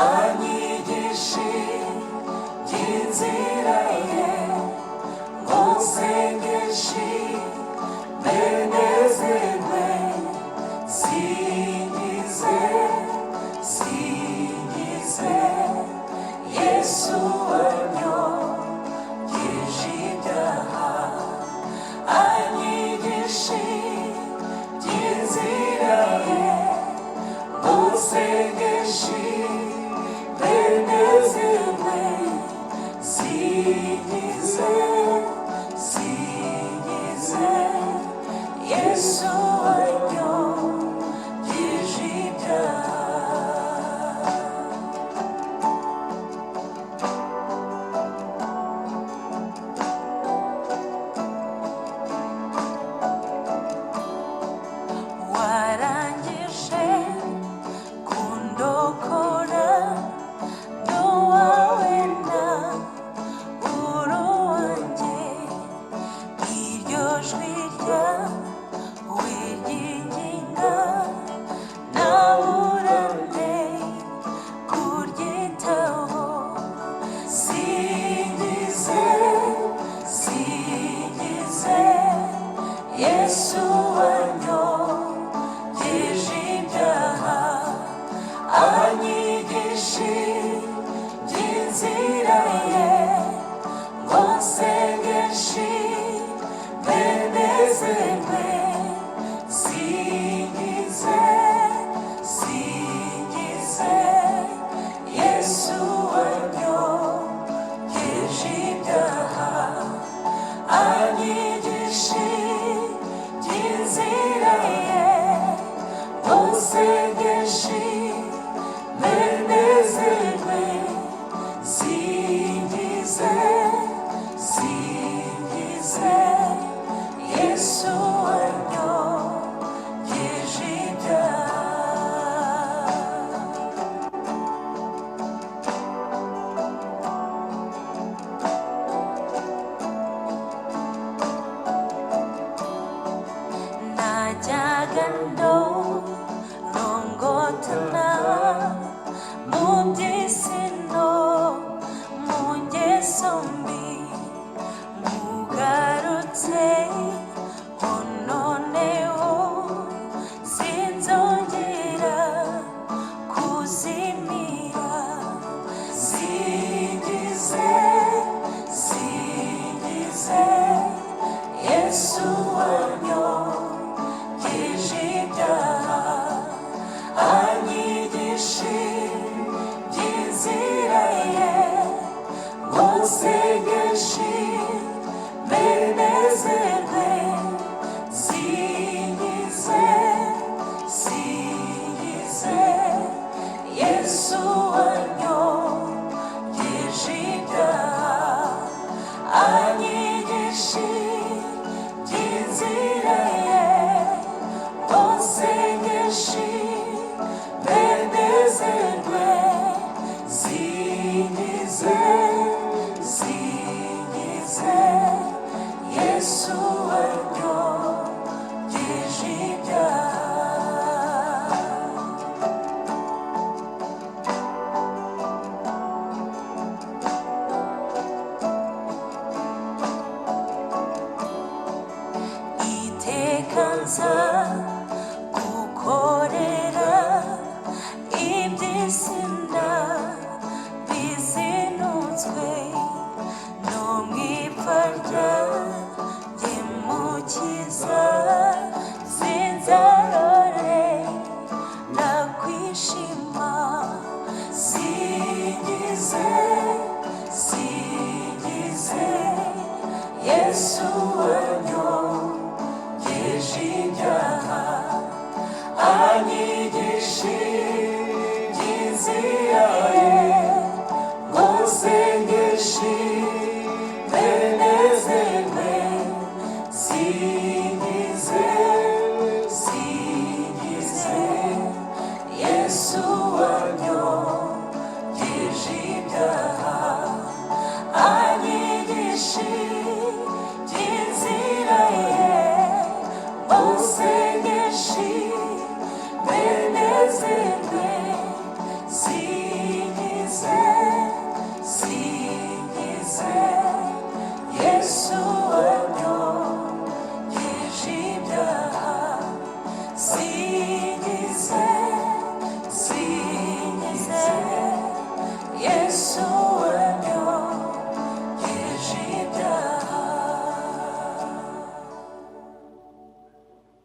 anyigishe inzira ye, musengeshe benezerwe, singize singize Yesu wanyogeje ibyaha, anyigishe inzira ye, musengeshe benezerwe, singize singize Yesu wanyogeje ibyaha. Warangije kundokora, nowawena uruwanjye, iryo jwi ryawe ryinginga, naburane kuryitaho, singize singize Yesu wanyogeje ibyaha, anyigishe inzira ye, musengeshe benezerwe, singize singize Yesu wanyogeje ibyaha, anyigishe inzira ye, musengeshe benezerwe, singize singize Yesu wanyogeje ibyaha. najyaga ndorongotana mu by'isi no mu ngeso mbi, mugarutse noneho sinzongera kuzimira, singize singize Yesu wanyogeje ibyaha, anyigishe inzira ye, musengeshe benezerwe, singize singize Yesu wanyogeje ibyaha, anyigishe inzira ye, musengeshe benezerwe, singize singize Yesu wanyogeje ibyaha. Iteka nza gukorera iby'isi bizinutswe, no mu ipfa ryanjye mukiza, sinzarore nakwishima, singize singize Yesu wanyogeje ibyaha, anyigishe inzira